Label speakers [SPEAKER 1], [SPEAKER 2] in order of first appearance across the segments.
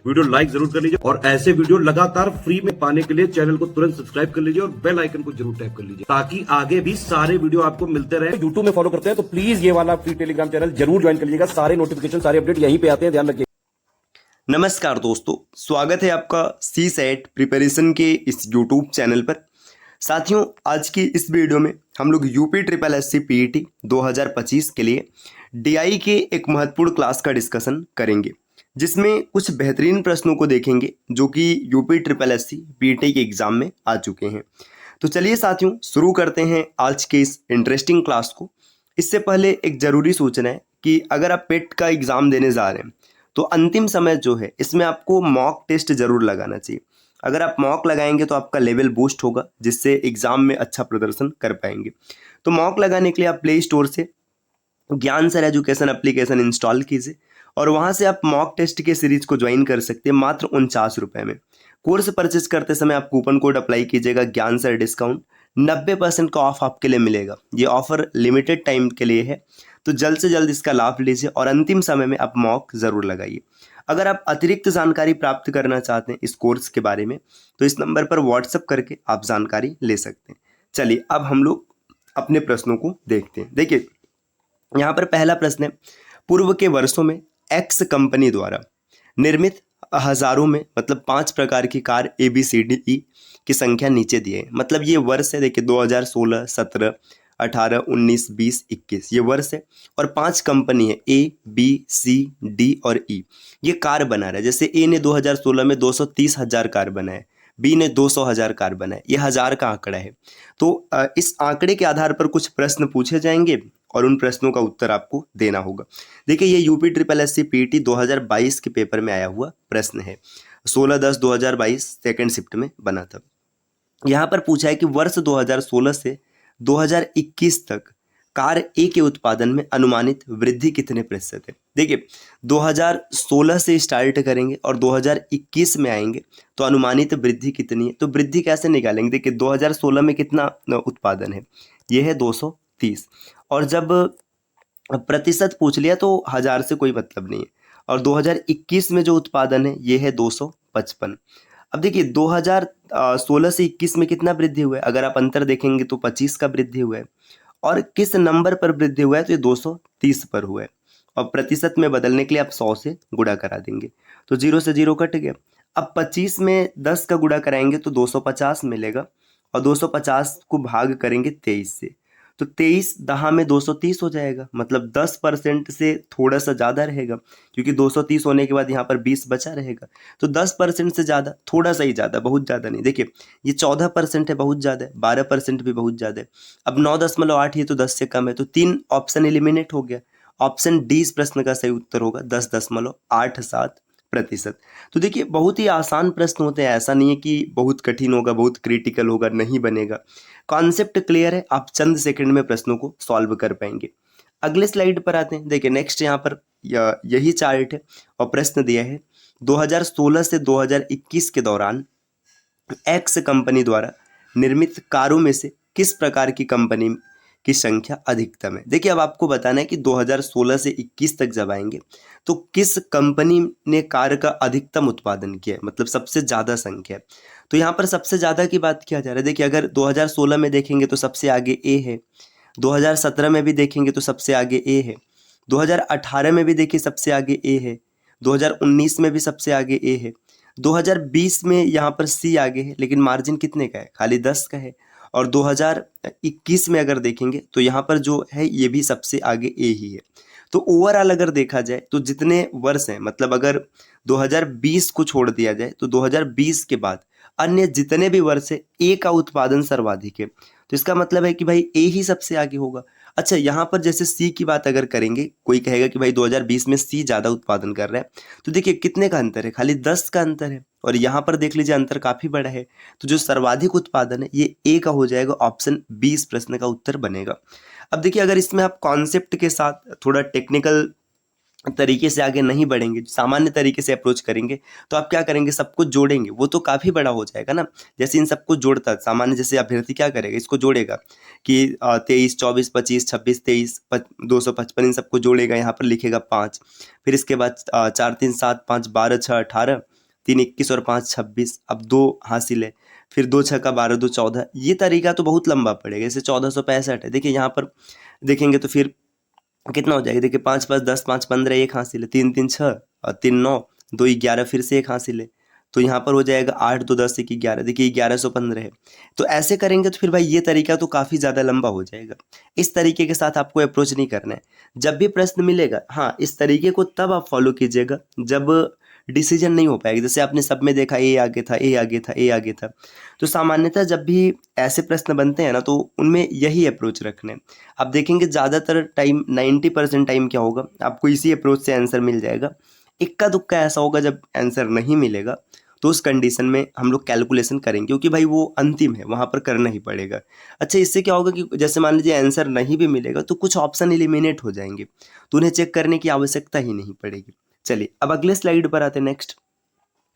[SPEAKER 1] Video like जरूर कर लीजिए और ऐसे वीडियो लगातार फ्री में पाने के लिए चैनल को तुरंत सब्सक्राइब कर लीजिए और बेल आइकन को जरूर टैप कर लीजिए ताकि आगे भी सारे वीडियो आपको मिलते रहे। यूट्यूब में फॉलो करते हैं तो प्लीज ये वाला फ्री टेलीग्राम चैनल जरूर ज्वाइन कर लीजिएगा। सारे नोटिफिकेशन सारे अपडेट यहीं पे आते हैं, ध्यान रखिए।
[SPEAKER 2] नमस्कार दोस्तों, स्वागत है आपका सी सेट प्रिपरेशन के इस यूट्यूब चैनल पर। साथियों, आज की इस वीडियो में हम लोग UP triple S C PET 2025 के लिए डीआई के एक महत्वपूर्ण क्लास का डिस्कशन करेंगे, जिसमें कुछ बेहतरीन प्रश्नों को देखेंगे जो कि UP triple S C PET के एग्जाम में आ चुके हैं। तो चलिए साथियों, शुरू करते हैं आज के इस इंटरेस्टिंग क्लास को। इससे पहले एक ज़रूरी सूचना है कि अगर आप पेट का एग्ज़ाम देने जा रहे हैं तो अंतिम समय जो है इसमें आपको मॉक टेस्ट जरूर लगाना चाहिए। अगर आप मॉक लगाएंगे तो आपका लेवल बूस्ट होगा, जिससे एग्जाम में अच्छा प्रदर्शन कर पाएंगे। तो मॉक लगाने के लिए आप प्ले स्टोर से ज्ञान सर एजुकेशन एप्लीकेशन इंस्टॉल कीजिए और वहां से आप मॉक टेस्ट के सीरीज को ज्वाइन कर सकते हैं मात्र 49 रुपये में। कोर्स परचेज करते समय आप कूपन कोड अप्लाई कीजिएगा ज्ञान सर डिस्काउंट, 90% का ऑफ आपके लिए मिलेगा। ये ऑफर लिमिटेड टाइम के लिए है, तो जल्द से जल्द इसका लाभ लीजिए और अंतिम समय में आप मॉक ज़रूर लगाइए। अगर आप अतिरिक्त जानकारी प्राप्त करना चाहते हैं इस कोर्स के बारे में तो इस नंबर पर व्हाट्सएप करके आप जानकारी ले सकते हैं। चलिए अब हम लोग अपने प्रश्नों को देखते हैं। देखिए, यहाँ पर पहला प्रश्न है, पूर्व के वर्षों में एक्स कंपनी द्वारा निर्मित हजारों में मतलब 5 प्रकार की कार ABCDE की संख्या नीचे दी है। मतलब ये वर्ष है, देखिए 2016, 17, 18, 19, 20, 21 ये वर्ष है और 5 कंपनी है ABCD और E। ये कार बना रहा है। जैसे ए ने 2016 में 230,000 कार बनाए, बी ने 200,000 कार बनाए। ये हजार का आंकड़ा है। तो इस आंकड़े के आधार पर कुछ प्रश्न पूछे जाएंगे और उन प्रश्नों का उत्तर आपको देना होगा। देखिए, ये UP triple S C PET 2022 के पेपर में आया हुआ प्रश्न है। 16/10/2022 सेकेंड शिफ्ट में बना था। यहाँ पर पूछा है कि वर्ष 2016 से 2021 तक कार ए के उत्पादन में अनुमानित वृद्धि कितने प्रतिशत है। देखिए, 2016 से स्टार्ट करेंगे और 2021 में आएंगे तो अनुमानित वृद्धि कितनी है। तो वृद्धि कैसे निकालेंगे। देखिए, 2016 में कितना उत्पादन है, ये है 230, और जब प्रतिशत पूछ लिया तो हजार से कोई मतलब नहीं है। और 2021 में जो उत्पादन है ये है 255। अब देखिए, 2016 से 21 में कितना वृद्धि हुआ है। अगर आप अंतर देखेंगे तो 25 का वृद्धि हुआ है, और किस नंबर पर वृद्धि हुआ है तो ये 230 पर हुआ है। और प्रतिशत में बदलने के लिए आप 100 से गुणा करा देंगे तो 0 से 0 कट गया। अब 25 में 10 का गुणा कराएंगे तो 250 मिलेगा, और 250 को भाग करेंगे 23 से तो 23 दहा में 230 हो जाएगा। मतलब 10% से थोड़ा सा ज़्यादा रहेगा, क्योंकि 230 होने के बाद यहाँ पर 20 बचा रहेगा। तो 10% से ज़्यादा, थोड़ा सा ही ज़्यादा, बहुत ज़्यादा नहीं। देखिए, ये 14% है, बहुत ज़्यादा है। 12% भी बहुत ज़्यादा है। अब 9.8 ये तो 10 से कम है, तो 3 ऑप्शन एलिमिनेट हो गया। ऑप्शन डी इस प्रश्न का सही उत्तर होगा, 10.87%। तो देखिए, बहुत ही आसान प्रश्न होते हैं। ऐसा नहीं है कि बहुत कठिन होगा, बहुत क्रिटिकल होगा, नहीं बनेगा। कॉन्सेप्ट क्लियर है, आप चंद सेकंड में प्रश्नों को सॉल्व कर पाएंगे। अगले स्लाइड पर आते हैं। देखिए, नेक्स्ट यहाँ पर यही चार्ट है और प्रश्न दिया है 2016 से 2021 के दौरान एक्स कंपनी द्वारा निर्मित कारों में से किस प्रकार की कंपनी की संख्या अधिकतम है। देखिए, अब आपको बताना है कि 2016 से 21 तक जब आएंगे तो किस कंपनी ने कार का अधिकतम उत्पादन किया है, मतलब सबसे ज़्यादा संख्या। तो यहाँ पर सबसे ज़्यादा की बात किया जा रहा है। देखिए, अगर 2016 में देखेंगे तो सबसे आगे ए है, 2017 में भी देखेंगे तो सबसे आगे ए है, 2018 में भी देखिए सबसे आगे ए है, 2019 में भी सबसे आगे ए है, 2020 में यहाँ पर सी आगे है, लेकिन मार्जिन कितने का है, खाली 10 का है। और 2021 में अगर देखेंगे तो यहाँ पर जो है ये भी सबसे आगे ए ही है। तो ओवरऑल अगर देखा जाए तो जितने वर्ष हैं, मतलब अगर 2020 को छोड़ दिया जाए तो 2020 के बाद अन्य जितने भी वर्ष है ए का उत्पादन सर्वाधिक है। तो इसका मतलब है कि भाई ए ही सबसे आगे होगा। अच्छा, यहाँ पर जैसे सी की बात अगर करेंगे, कोई कहेगा कि भाई 2020 में सी ज़्यादा उत्पादन कर रहा है, तो देखिए कितने का अंतर है, खाली 10 का अंतर है। और यहाँ पर देख लीजिए अंतर काफ़ी बड़ा है। तो जो सर्वाधिक उत्पादन है ये ए का हो जाएगा, ऑप्शन 20 प्रश्न का उत्तर बनेगा। अब देखिए, अगर इसमें आप कॉन्सेप्ट के साथ थोड़ा टेक्निकल तरीके से आगे नहीं बढ़ेंगे, सामान्य तरीके से अप्रोच करेंगे, तो आप क्या करेंगे, सबको जोड़ेंगे, वो तो काफ़ी बड़ा हो जाएगा ना। जैसे इन सबको जोड़ता है सामान्य, जैसे अभ्यर्थी क्या करेगा, इसको जोड़ेगा कि 23, 24, 25, 26, 23, 255, इन सबको जोड़ेगा, यहाँ पर लिखेगा 5। फिर इसके बाद 4, 3, 7, 5, 12, 6, 18, 3 21 और 5 26, अब 2 हासिल है, फिर 2 छक्का 12 2 14। ये तरीका तो बहुत लंबा पड़ेगा, जैसे 1465 है। देखिए यहाँ पर देखेंगे तो फिर कितना हो जाएगा, देखिए 5 5 10 5 15 एक हासिल है, 3 3 6 और 3 9 2 11 फिर से एक हासिल है, तो यहाँ पर हो जाएगा 8 2 10 1 11। देखिए 1115 है। तो ऐसे करेंगे तो फिर भाई ये तरीका तो काफ़ी ज़्यादा लंबा हो जाएगा। इस तरीके के साथ आपको अप्रोच नहीं करना है। जब भी प्रश्न मिलेगा, हाँ, इस तरीके को तब आप फॉलो कीजिएगा जब डिसीजन नहीं हो पाएगा। जैसे आपने सब में देखा ए आगे था, ए आगे था, ए आगे था, तो सामान्यतः जब भी ऐसे प्रश्न बनते हैं ना, तो उनमें यही अप्रोच रखना है। आप देखेंगे ज़्यादातर टाइम 90% टाइम क्या होगा, आपको इसी अप्रोच से आंसर मिल जाएगा। इक्का दुक्का ऐसा होगा जब आंसर नहीं मिलेगा, तो उस कंडीशन में हम लोग कैलकुलेशन करेंगे, क्योंकि भाई वो अंतिम है, वहाँ पर करना ही पड़ेगा। अच्छा, इससे क्या होगा कि जैसे मान लीजिए आंसर नहीं भी मिलेगा तो कुछ ऑप्शन एलिमिनेट हो जाएंगे, तो उन्हें चेक करने की आवश्यकता ही नहीं पड़ेगी। चलिए अब अगले स्लाइड पर आते हैं। नेक्स्ट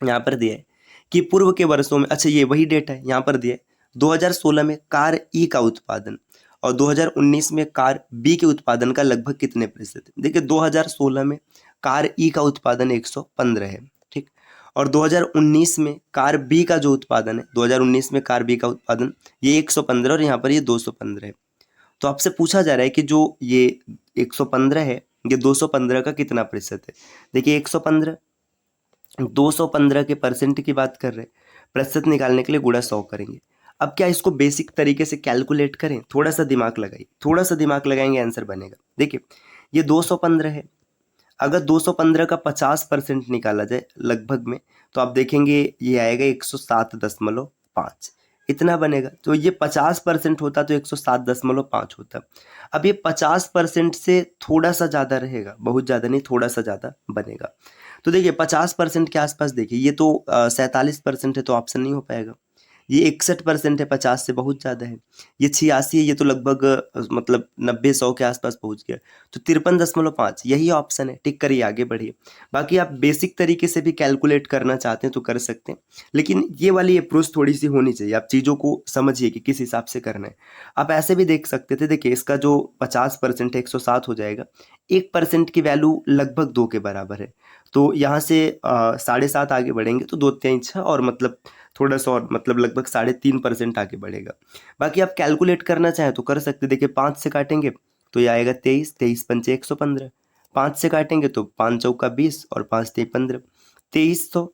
[SPEAKER 2] यहाँ पर दिया है कि पूर्व के वर्षों में, अच्छा ये वही डेटा है, यहाँ पर दिया है 2016 में कार ई का उत्पादन और 2019 में कार बी के उत्पादन का लगभग कितने प्रतिशत है। देखिए 2016 में कार ई का उत्पादन 115 है, ठीक, और 2019 में कार बी का जो उत्पादन है, 2019 में कार बी का उत्पादन ये 115 और यहाँ पर ये 215 है। तो आपसे पूछा जा रहा है कि जो ये 115 है, ये 215 का कितना प्रतिशत है। देखिए 115 215 के परसेंट की बात कर रहे हैं, प्रतिशत निकालने के लिए गुणा 100 करेंगे। अब क्या इसको बेसिक तरीके से कैलकुलेट करें, थोड़ा सा दिमाग लगाइए, थोड़ा सा दिमाग लगाएंगे आंसर बनेगा। देखिए ये 215 है, अगर 215 का 50% निकाला जाए लगभग में, तो आप देखेंगे ये आएगा 107.5, इतना बनेगा। तो ये 50% होता तो 107.5 होता। अब ये 50% से थोड़ा सा ज़्यादा रहेगा, बहुत ज़्यादा नहीं, थोड़ा सा ज़्यादा बनेगा। तो देखिए 50% के आसपास, देखिए ये तो 47% है, तो ऑप्शन नहीं हो पाएगा। ये 61% है, 50 से बहुत ज़्यादा है। ये 86 है, ये तो लगभग मतलब 90-100 के आसपास पहुंच गया। तो 53.5 यही ऑप्शन है। टिक करिए, आगे बढ़िए। बाकी आप बेसिक तरीके से भी कैलकुलेट करना चाहते हैं तो कर सकते हैं, लेकिन ये वाली अप्रोच थोड़ी सी होनी चाहिए। आप चीज़ों को समझिए कि किस हिसाब से करना है। आप ऐसे भी देख सकते थे, देखिए इसका जो 50% है 107 हो जाएगा, 1% की वैल्यू लगभग 2 के बराबर है। तो यहाँ से 7.5 आगे बढ़ेंगे तो 2 3 6 और मतलब थोड़ा सा और, मतलब लगभग 3.5% आगे बढ़ेगा। बाकी आप कैलकुलेट करना चाहें तो कर सकते। देखिए 5 से काटेंगे तो ये आएगा 23, 23 पंचे 115, 5 से काटेंगे तो 5 चौका 20 और 5 तेई 15, 2300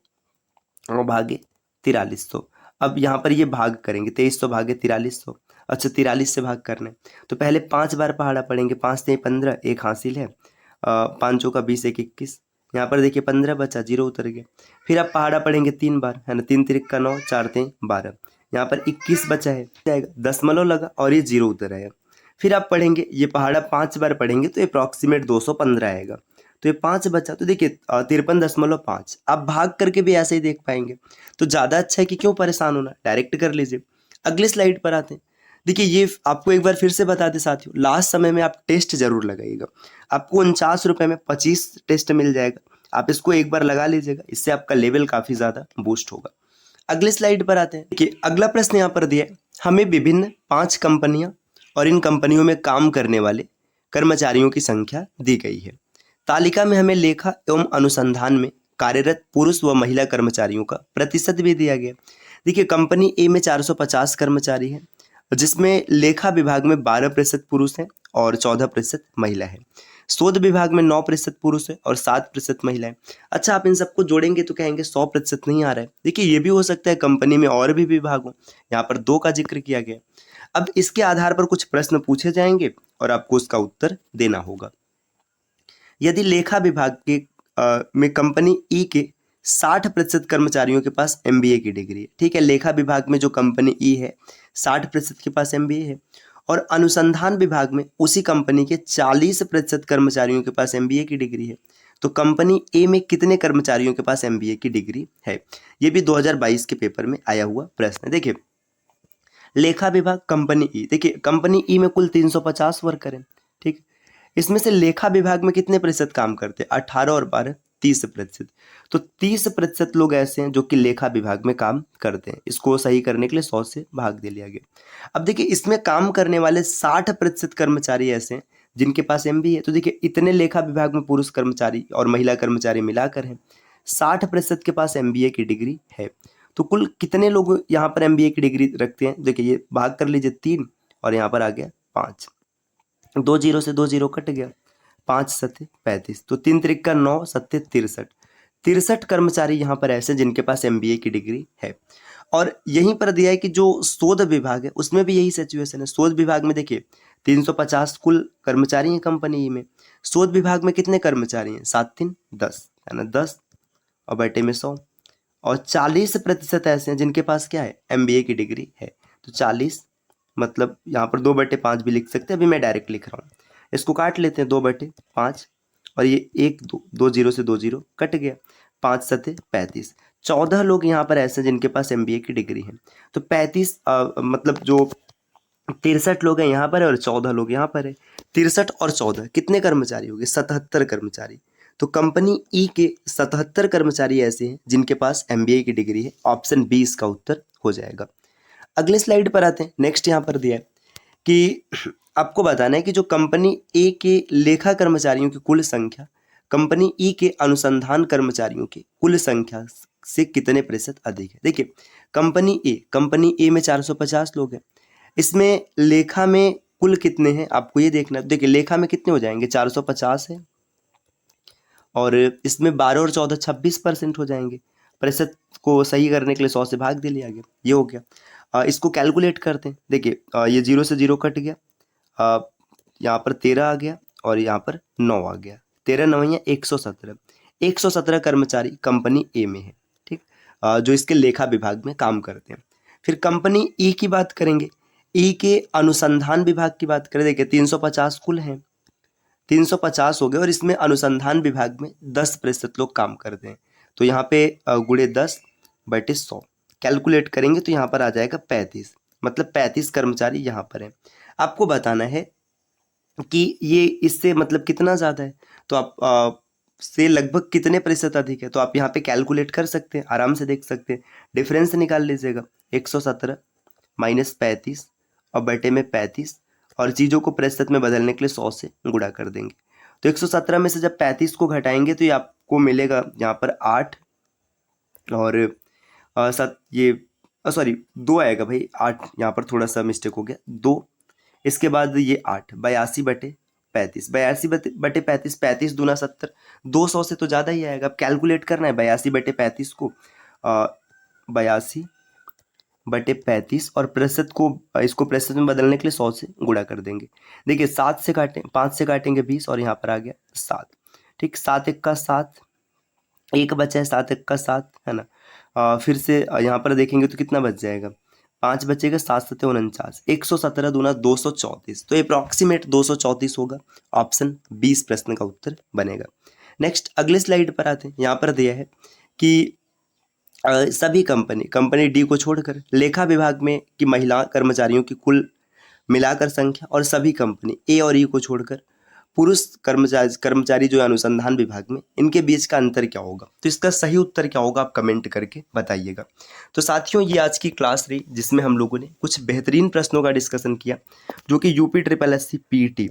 [SPEAKER 2] और भागे 4300। अब यहाँ पर ये भाग करेंगे, 2300 भागे 4300। अच्छा 43 से भाग करना है तो पहले 5 बार पहाड़ा पढ़ेंगे, 5 तेई 15, एक हासिल है, 5 चौका 20 1 21। यहाँ पर देखिए 15 बचा, 0 उतर गया। फिर आप पहाड़ा पढ़ेंगे 3 बार, है ना, 3 तिरिक का 9, 4 तेई 12, यहाँ पर 21 बचा है, जाएगा दशमलव लगा और ये 0 उतर आया। फिर आप पढ़ेंगे ये पहाड़ा 5 बार पढ़ेंगे तो अप्रॉक्सीमेट 215 आएगा। तो ये 5 बचा, तो देखिए 53.5। आप भाग करके भी ऐसे ही देख पाएंगे, तो ज़्यादा अच्छा है कि क्यों परेशान होना, डायरेक्ट कर लीजिए। अगले स्लाइड पर आते हैं। देखिए ये आपको एक बार फिर से बता दें साथियों, लास्ट समय में आप टेस्ट जरूर लगाइएगा। आपको 49 रुपये में 25 टेस्ट मिल जाएगा। आप इसको एक बार लगा लीजिएगा, इससे आपका लेवल काफ़ी ज़्यादा बूस्ट होगा। अगले स्लाइड पर आते हैं। देखिए अगला प्रश्न यहाँ पर दिया है, हमें विभिन्न 5 कंपनियां और इन कंपनियों में काम करने वाले कर्मचारियों की संख्या दी गई है। तालिका में हमें लेखा एवं अनुसंधान में कार्यरत पुरुष व महिला कर्मचारियों का प्रतिशत भी दिया गया। देखिए कंपनी ए में 450 कर्मचारी है, जिसमें लेखा विभाग में 12% पुरुष हैं और 14% महिला है। शोध विभाग में 9% पुरुष है और 7% महिला है। अच्छा, आप इन सबको जोड़ेंगे तो कहेंगे 100% नहीं आ रहा है। देखिए ये भी हो सकता है कंपनी में और भी विभाग हो, यहाँ पर 2 का जिक्र किया गया। अब इसके आधार पर कुछ प्रश्न पूछे जाएंगे और आपको उसका उत्तर देना होगा। यदि लेखा विभाग के में कंपनी ई के 60% कर्मचारियों के पास MBA की डिग्री है, ठीक है, लेखा विभाग में जो कंपनी ई है 60% के पास MBA है, और अनुसंधान विभाग में उसी कंपनी के 40% कर्मचारियों के पास MBA की डिग्री है, तो कंपनी ए में कितने कर्मचारियों के पास MBA की डिग्री है। ये भी 2022 के पेपर में आया हुआ प्रश्न है। देखिए लेखा विभाग कंपनी ई, देखिए कंपनी ई में कुल 350 वर्कर हैं, ठीक, इसमें से लेखा विभाग में कितने प्रतिशत काम करते हैं, 18 और 12 30%। तो 30% लोग ऐसे हैं जो कि लेखा विभाग में काम करते हैं। इसको सही करने के लिए 100 से भाग दे लिया गया। अब देखिए इसमें काम करने वाले 60% कर्मचारी ऐसे हैं जिनके पास MBA है। तो देखिए इतने लेखा विभाग में पुरुष कर्मचारी और महिला कर्मचारी मिलाकर हैं, 60% के पास MBA की डिग्री है। तो कुल कितने लोग यहाँ पर MBA की डिग्री रखते हैं? देखिए ये भाग कर लीजिए 3 और यहाँ पर आ गया 5, 2 जीरो से 2 जीरो कट गया, 5 सत्ते 35, तो 3 त्रिक 9 सत्ते 63। 63 कर्मचारी यहाँ पर ऐसे जिनके पास MBA की डिग्री है। और यहीं पर दिया है कि जो शोध विभाग है उसमें भी यही सिचुएशन है। शोध विभाग में देखिए 350 कुल कर्मचारी हैं कंपनी में। शोध विभाग में कितने कर्मचारी हैं? 7 3 10 है ना, 10 और बटे में 100, और 40% ऐसे हैं जिनके पास क्या है? MBA की डिग्री है। तो 40 मतलब यहाँ पर 2/5 भी लिख सकते हैं, अभी मैं डायरेक्ट लिख रहा हूँ। इसको काट लेते हैं 2/5 और ये 1 2 जीरो से 2 जीरो कट गया, 5 सत्ते 35। 14 लोग यहाँ पर ऐसे जिनके पास MBA की डिग्री है। तो 35 मतलब जो 63 लोग हैं यहाँ पर है और 14 लोग यहाँ पर है। 63 और 14 कितने कर्मचारी हो गए? 77 कर्मचारी। तो कंपनी ई के 77 कर्मचारी ऐसे हैं जिनके पास MBA की डिग्री है। ऑप्शन बी इसका उत्तर हो जाएगा। अगले स्लाइड पर आते हैं। नेक्स्ट यहाँ पर दिया है कि आपको बताना है कि जो कंपनी ए के लेखा कर्मचारियों की कुल संख्या कंपनी ई के अनुसंधान कर्मचारियों की कुल संख्या से कितने प्रतिशत अधिक है। देखिए कंपनी ए में 450 लोग हैं। इसमें लेखा में कुल कितने हैं आपको ये देखना है। देखिए लेखा में कितने हो जाएंगे? 450 है और इसमें 12 और 14 26% हो जाएंगे। प्रतिशत को सही करने के लिए 100 से भाग दे लिया गया, ये हो गया। इसको कैलकुलेट करते हैं। देखिए ये 0 से 0 कट गया, यहाँ पर 13 आ गया और यहाँ पर 9 आ गया। 13 9 या 117। 117 कर्मचारी कंपनी ए में है, ठीक, जो इसके लेखा विभाग में काम करते हैं। फिर कंपनी ई की बात करेंगे। ई के अनुसंधान विभाग की बात करें, देखिए 350 कुल हैं, 350 हो गए और इसमें अनुसंधान विभाग में 10% लोग काम करते हैं। तो यहाँ पे गुणे 10/100 कैलकुलेट करेंगे तो यहाँ पर आ जाएगा 35, मतलब 35 कर्मचारी यहाँ पर हैं। आपको बताना है कि ये इससे मतलब कितना ज़्यादा है, तो आप से लगभग कितने प्रतिशत अधिक है। तो आप यहाँ पे कैलकुलेट कर सकते हैं, आराम से देख सकते हैं, डिफरेंस निकाल लीजिएगा। 117 माइनस 35 और बटे में 35 और चीज़ों को प्रतिशत में बदलने के लिए 100 से गुणा कर देंगे। तो 117 में से जब 35 को घटाएंगे तो ये आपको मिलेगा यहाँ पर 8 और 7 ये सॉरी 2 आएगा भाई, 8 यहाँ पर थोड़ा सा मिस्टेक हो गया, 2 इसके बाद ये 8 82/35 82/35 35 दूना 70, 200 से तो ज़्यादा ही आएगा। अब कैलकुलेट करना है 82/35 को 82/35 और प्रतिशत को इसको प्रतिशत में बदलने के लिए 100 से गुणा कर देंगे। देखिए 7 से काटें, 5 से काटेंगे 20 और यहाँ पर आ गया 7, ठीक, 7 1 का 7, एक बचा है 7 1 का 7 है ना। फिर से यहाँ पर देखेंगे तो कितना बच जाएगा, 5 बचेगा, 7 7 49, 117 दूना 234, तो अप्रॉक्सीमेट 234 होगा। ऑप्शन 20 प्रश्न का उत्तर बनेगा। नेक्स्ट अगले स्लाइड पर आते हैं। यहाँ पर दिया है कि सभी कंपनी डी को छोड़कर लेखा विभाग में की महिला कर्मचारियों की कुल मिलाकर संख्या और सभी कंपनी ए और ई को छोड़कर पुरुष कर्मचारी जो है अनुसंधान विभाग में, इनके बीच का अंतर क्या होगा। तो इसका सही उत्तर क्या होगा आप कमेंट करके बताइएगा। तो साथियों ये आज की क्लास रही जिसमें हम लोगों ने कुछ बेहतरीन प्रश्नों का डिस्कशन किया जो कि UPSSC PET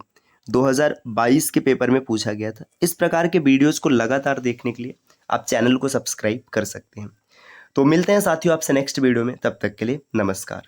[SPEAKER 2] 2022 के पेपर में पूछा गया था। इस प्रकार के वीडियोज़ को लगातार देखने के लिए आप चैनल को सब्सक्राइब कर सकते हैं। तो मिलते हैं साथियों आपसे नेक्स्ट वीडियो में, तब तक के लिए नमस्कार।